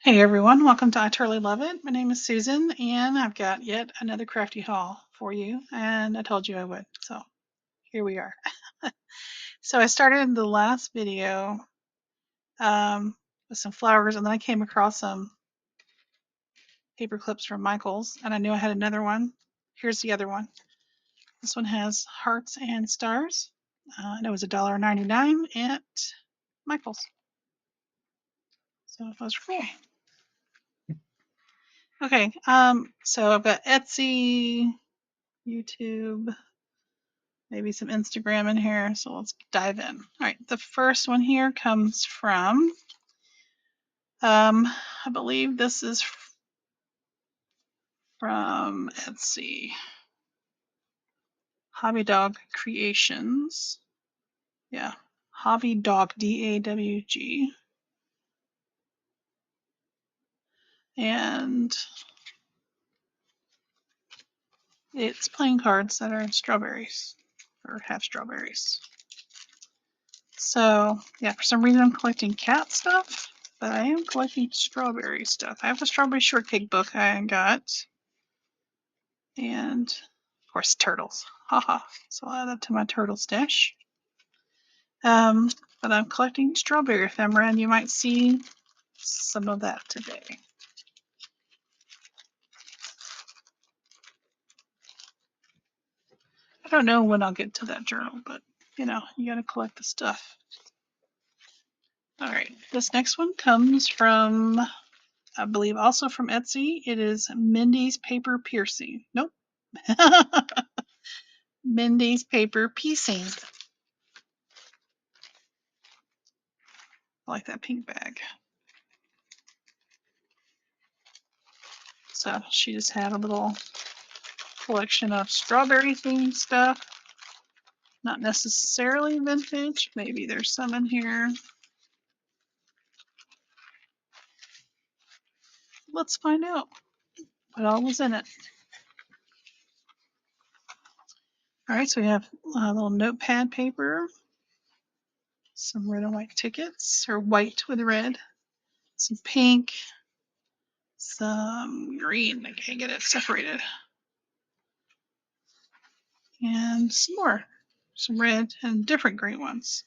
Hey everyone, welcome to I Totally Love It. My name is Susan and I've got yet another crafty haul for you, and I told you I would, so here we are. So I started the last video with some flowers, and then I came across some paper clips from Michael's and I knew I had another one. Here's the other one. This one has hearts and stars, and it was $1.99 at Michael's. So those are cool. Okay, so I've got Etsy, YouTube, maybe some Instagram in here. So let's dive in. All right, the first one here comes from, I believe this is from Etsy, Hobby Dog Creations. Yeah, Hobby Dog, DAWG. And it's playing cards that are strawberries, or have strawberries. So yeah, for some reason I'm collecting cat stuff, but I am collecting strawberry stuff. I have a strawberry shortcake book I got, and of course turtles. Haha. So I'll add that to my turtle stash. But I'm collecting strawberry ephemera, and you might see some of that today. I don't know when I'll get to that journal, but you know, you gotta collect the stuff. All right, this next one comes from, I believe, also from Etsy. It is Mindy's Paper Piercing. Nope. Mindy's Paper Piecing. I like that pink bag. So she just had a little collection of strawberry themed stuff. Not necessarily vintage. Maybe there's some in here. Let's find out what all was in it. All right, so we have a little notepad paper, some red and white tickets, or white with red, some pink, some green. I can't get it separated, and some more, some red and different green ones.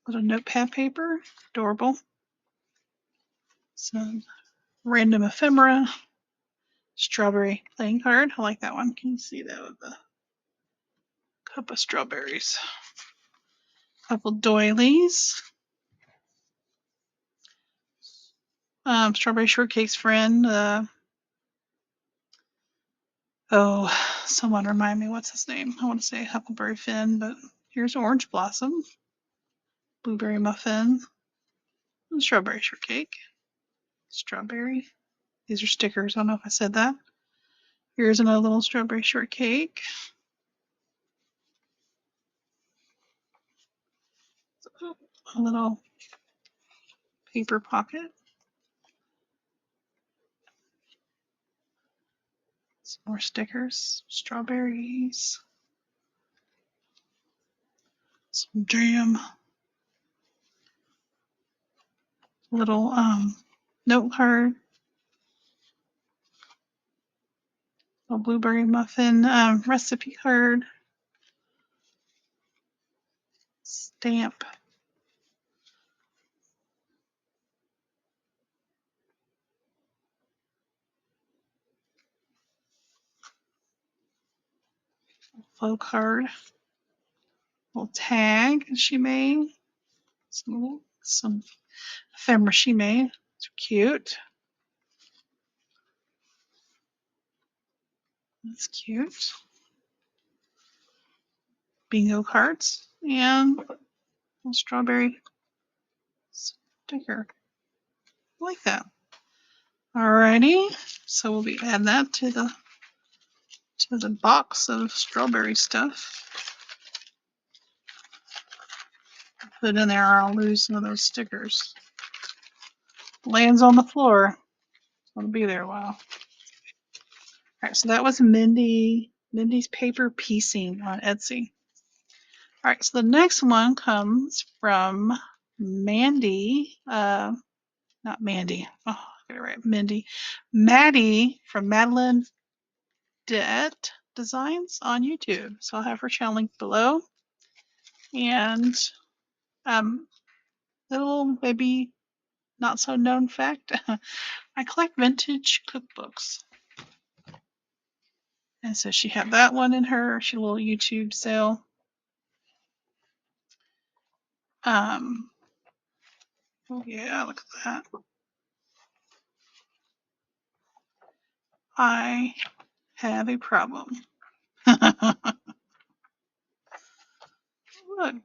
Little notepad paper, adorable. Some random ephemera, strawberry playing card. I like that one. Can you see that with the cup of strawberries? A couple doilies. Strawberry Shortcake's friend. Someone remind me, what's his name? I want to say Huckleberry Finn, but here's Orange Blossom, Blueberry Muffin, and Strawberry Shortcake. Strawberry. These are stickers. I don't know if I said that. Here's another little Strawberry Shortcake. A little paper pocket. Some more stickers. Strawberries. Some jam. Little note card. A blueberry muffin recipe card. Stamp. Faux card. Little tag she made. Some ephemera she made. It's cute. That's cute. Bingo cards and a strawberry sticker. I like that. Alrighty, so we'll be adding that to the box of strawberry stuff. Put it in there, or I'll lose some of those stickers. Lands on the floor. It'll be there a while. Alright, so that was Mindy's Paper Piecing on Etsy. Alright, so the next one comes from Mandy. not Mandy. Oh, I got it right. Mindy. Maddie from Madeline Det Designs on YouTube. So I'll have her channel linked below. And little maybe not so known fact, I collect vintage cookbooks. And so she had that one in her little YouTube sale. Oh yeah, look at that. I have a problem. Look,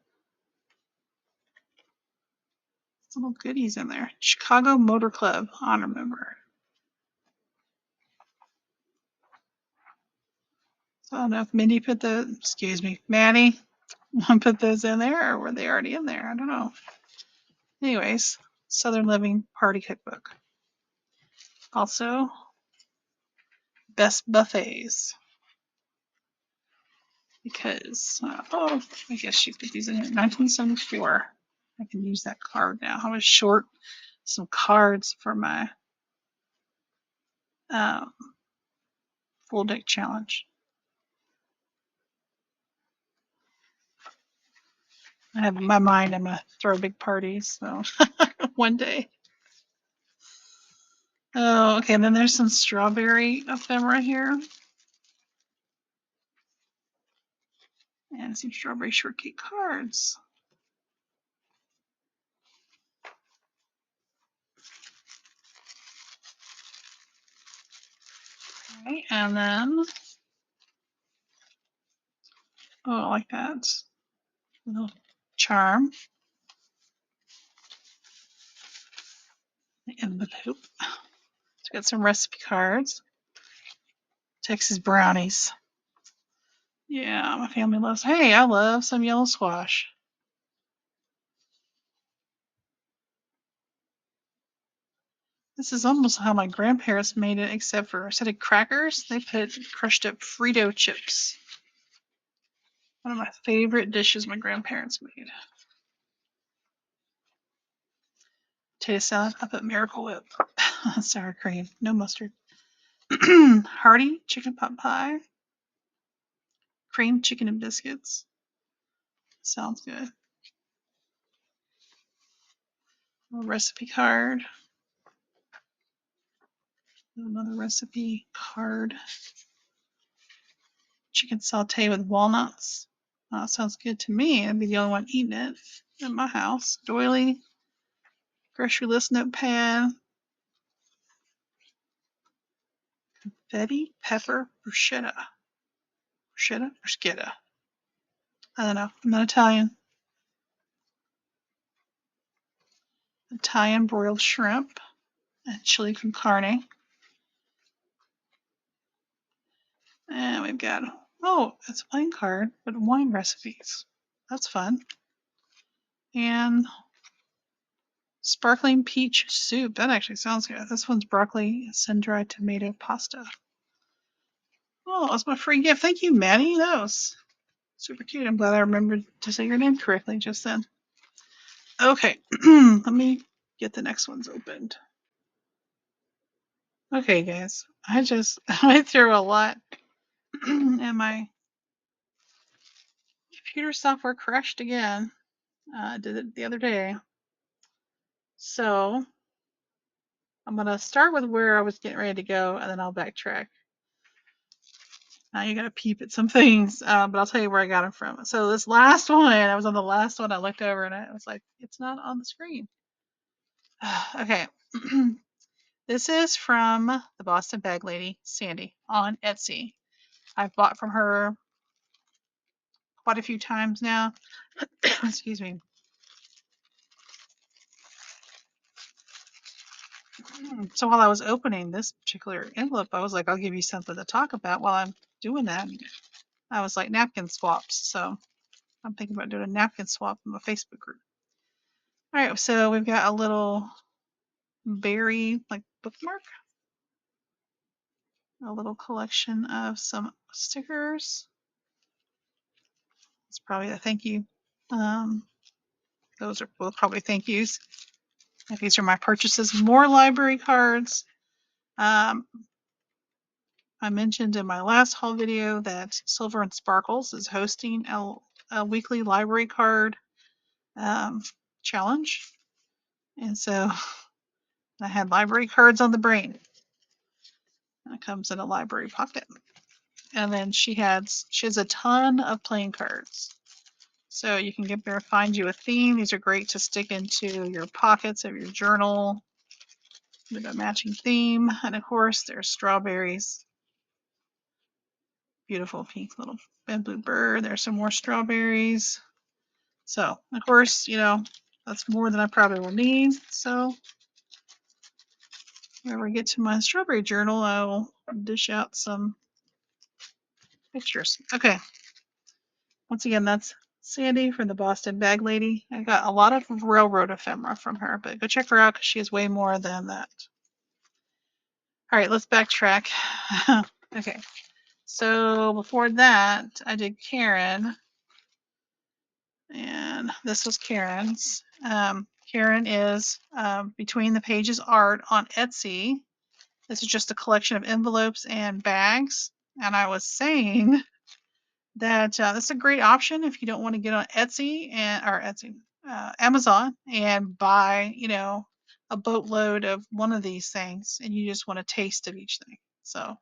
some little goodies in there. Chicago Motor Club honor member. So I don't know if Mindy put Maddie put those in there, or were they already in there? I don't know. Anyways, Southern Living Party Cookbook. Also, Best Buffets. Because, I guess she put these in here. 1974. I can use that card now. I was short some cards for my full deck challenge. I have in my mind I'm gonna throw big parties, so one day. Oh, okay, and then there's some strawberry ephemera here. And some strawberry shortcake cards. Right, and then, I like that little charm. The envelope. It's got some recipe cards. Texas brownies. Yeah, my family loves. Hey, I love some yellow squash. This is almost how my grandparents made it, except for instead of crackers, they put crushed up Frito chips. One of my favorite dishes my grandparents made. Potato salad, I put Miracle Whip. Sour cream, no mustard. Hearty chicken pot pie. Cream chicken and biscuits. Sounds good. A recipe card. Another recipe card. Chicken saute with walnuts. Oh, that sounds good to me. I'd be the only one eating it in my house. Doily. Grocery list notepad. Confetti pepper bruschetta. Bruschetta? Bruschetta. I don't know. I'm not Italian. Italian broiled shrimp and chili con carne. And we've got, it's a plain card, but wine recipes. That's fun. And sparkling peach soup. That actually sounds good. This one's broccoli sun-dried tomato pasta. Oh, that's my free gift. Thank you, Maddie. That was super cute. I'm glad I remembered to say your name correctly just then. Okay, let me get the next ones opened. Okay, guys, I went through a lot, and my computer software crashed again. Did it the other day. So I'm gonna start with where I was getting ready to go, and then I'll backtrack. Now you gotta peep at some things, but I'll tell you where I got them from. So this last one, I was on the last one. I looked over and I was like, it's not on the screen. Okay. This is from the Boston Bag Lady, Sandy, on Etsy. I've bought from her quite a few times now. Excuse me. So while I was opening this particular envelope, I was like, I'll give you something to talk about while I'm doing that. I was like, napkin swaps. So I'm thinking about doing a napkin swap in my Facebook group. All right, so we've got a little berry like bookmark, a little collection of some stickers. It's probably a thank you. Those are both probably thank yous. These are my purchases. More library cards. I mentioned in my last haul video that Silver and Sparkles is hosting a weekly library card challenge. And so I had library cards on the brain. It comes in a library pocket. And then she has a ton of playing cards. So you can get there, find you a theme. These are great to stick into your pockets of your journal with a matching theme. And of course, there's strawberries. Beautiful pink little bamboo bird. There's some more strawberries. So, of course, that's more than I probably will need. So, whenever I get to my strawberry journal, I will dish out some pictures. Okay. Once again, that's Sandy from the Boston Bag Lady. I got a lot of railroad ephemera from her, but go check her out because she has way more than that. All right, let's backtrack. Okay, so before that, I did Karen, and this was Karen's. Karen is Between the Pages art on Etsy. This is just a collection of envelopes and bags, and I was saying that that's a great option if you don't want to get on Amazon and buy, a boatload of one of these things, and you just want a taste of each thing. So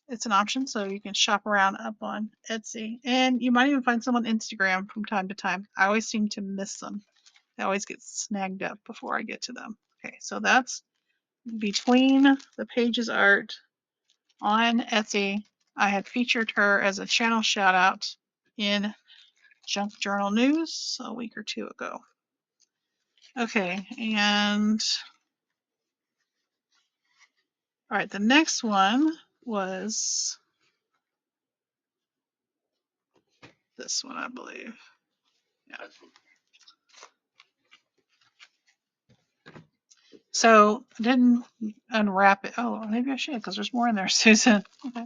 it's an option. So you can shop around up on Etsy, and you might even find some on Instagram from time to time. I always seem to miss them. They always get snagged up before I get to them. Okay, so that's Between the Pages art on Etsy. I had featured her as a channel shout out in Junk Journal News a week or two ago. Okay, and all right, the next one was this one, I believe. Yeah. So I didn't unwrap it. Oh, maybe I should because there's more in there, Susan. Okay.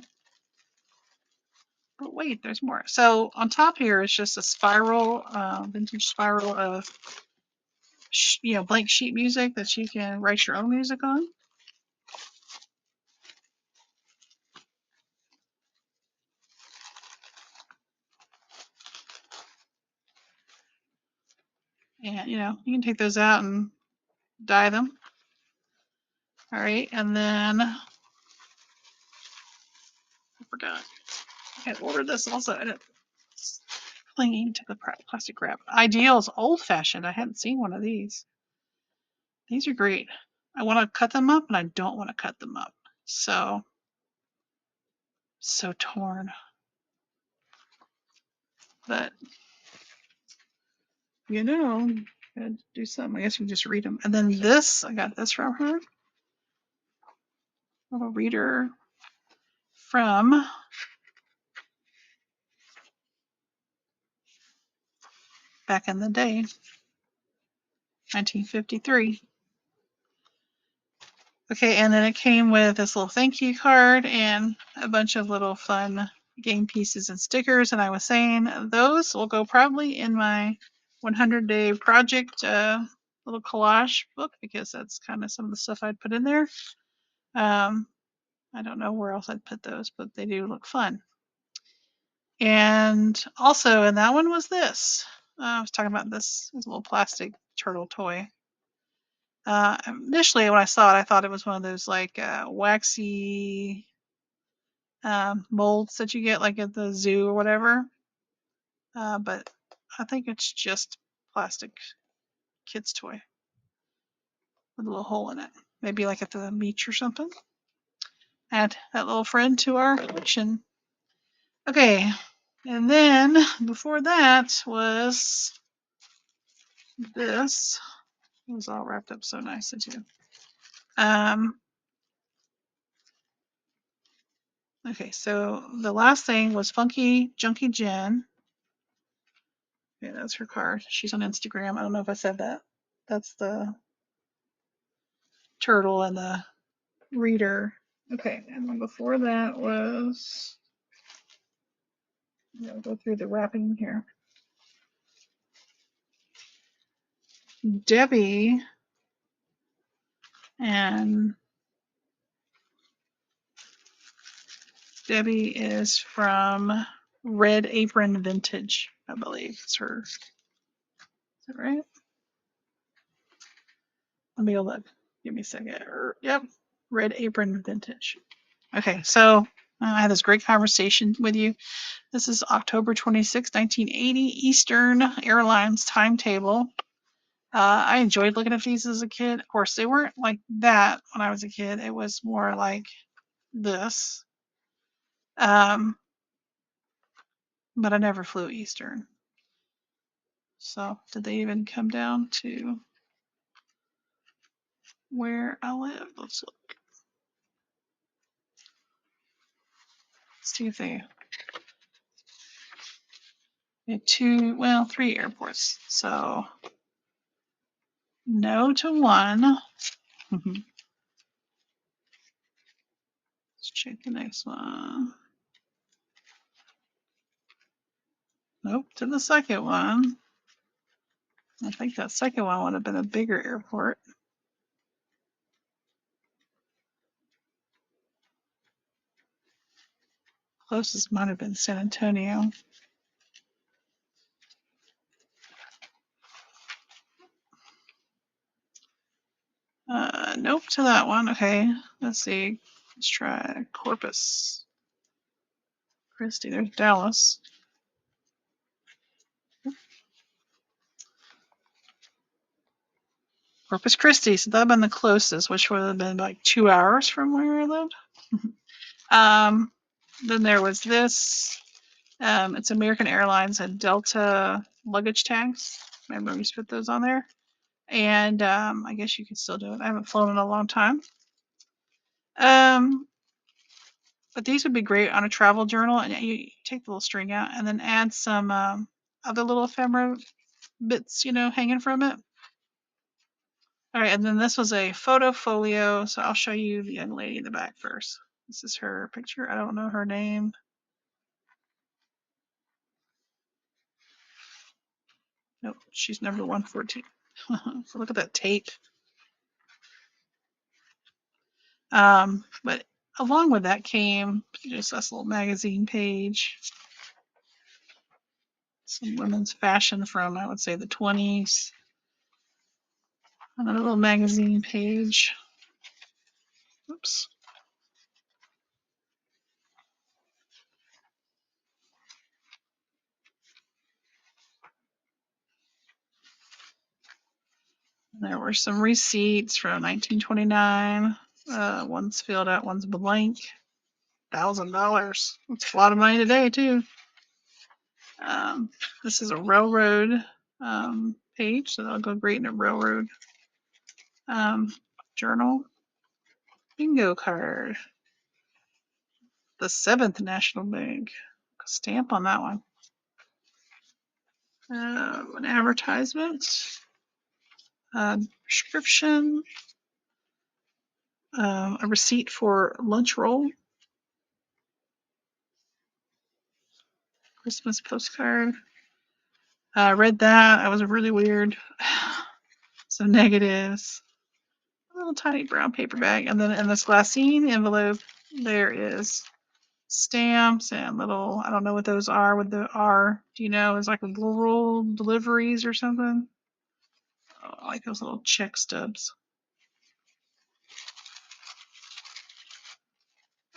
But wait, there's more. So on top here is just a spiral, vintage spiral of, blank sheet music that you can write your own music on. And, you can take those out and dye them. All right, and then I forgot. I had ordered this also. And it's clinging to the plastic wrap. Ideal's old fashioned. I hadn't seen one of these. These are great. I want to cut them up, and I don't want to cut them up. So torn. But gotta do something. I guess you can just read them. And then this, I got this from her. Little reader from back in the day, 1953. Okay, and then it came with this little thank you card and a bunch of little fun game pieces and stickers. And I was saying those will go probably in my 100-day project little collage book because that's kind of some of the stuff I'd put in there. I don't know where else I'd put those, but they do look fun. And also in that one was this. I was talking about this little plastic turtle toy. Initially, when I saw it, I thought it was one of those like waxy molds that you get like at the zoo or whatever. But I think it's just plastic kid's toy with a little hole in it. Maybe like at the beach or something. Add that little friend to our collection. Okay, and then before that was this. It was all wrapped up so nicely too. Okay, so the last thing was Funkie.Junkie.Jen. Yeah, that's her card. She's on Instagram. I don't know if I said that. That's the turtle and the reader. Okay, and then before that was, go through the wrapping here. Debbie and Debbie is from Red Apron Vintage, I believe. It's her. Is that right? Let me look. Give me a second. Yep. Red Apron Vintage. Okay, so I had this great conversation with you. This is October 26, 1980, Eastern Airlines timetable. I enjoyed looking at these as a kid. Of course, they weren't like that when I was a kid. It was more like this. But I never flew Eastern. So, did they even come down to where I live? Let's look. See if they had three airports. So, no to one. Let's check the next one. Nope, to the second one. I think that second one would have been a bigger airport. Closest might have been San Antonio. Nope to that one. Okay, let's see. Let's try Corpus Christi. There's Dallas. Corpus Christi. So that would have been the closest, which would have been like 2 hours from where I lived. Then there was this. It's American Airlines and Delta luggage tags. Remember we used to put those on there. And I guess you could still do it. I haven't flown in a long time. But these would be great on a travel journal, and you take the little string out and then add some other little ephemera bits, hanging from it. All right, and then this was a photo folio, so I'll show you the young lady in the back first. This is her picture. I don't know her name. Nope, she's number 114. So look at that tape. But along with that came just this little magazine page. Some women's fashion from, I would say, the 20s. Another little magazine page. Oops. There were some receipts from 1929. One's filled out, one's blank. $1,000. That's a lot of money today, too. This is a railroad page, so that'll go great in a railroad journal. Bingo card. The 7th National Bank. Stamp on that one. An advertisement. Prescription. A receipt for lunch roll. Christmas postcard. I read that. That was really weird. Some negatives. A little tiny brown paper bag. And then in this glassine envelope, there is stamps and little, I don't know what those are with the R. Do you know? It's like rural deliveries or something. Oh, I like those little check stubs.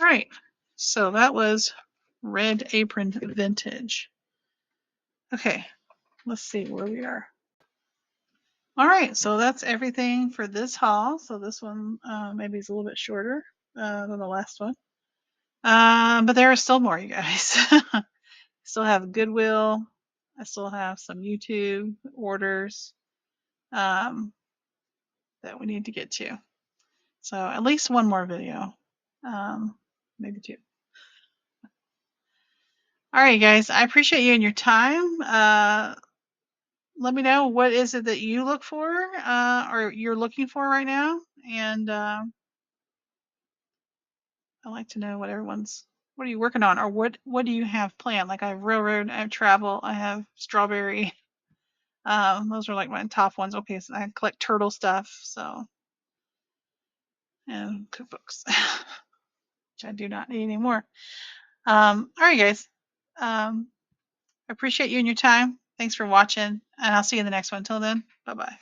All right. So that was Red Apron Vintage. Okay. Let's see where we are. All right, so that's everything for this haul. So this one maybe is a little bit shorter than the last one. But there are still more, you guys. Still have Goodwill. I still have some YouTube orders that we need to get to. So at least one more video, maybe two. All right, guys, I appreciate you and your time. Let me know what is it that you look for or you're looking for right now. And I'd like to know what are you working on, or what do you have planned? Like I have railroad, I have travel, I have strawberry. Those are like my top ones. Okay, so I collect turtle stuff, so, and cookbooks, which I do not need anymore. All right, guys. I appreciate you and your time. Thanks for watching, and I'll see you in the next one. Till then, bye bye.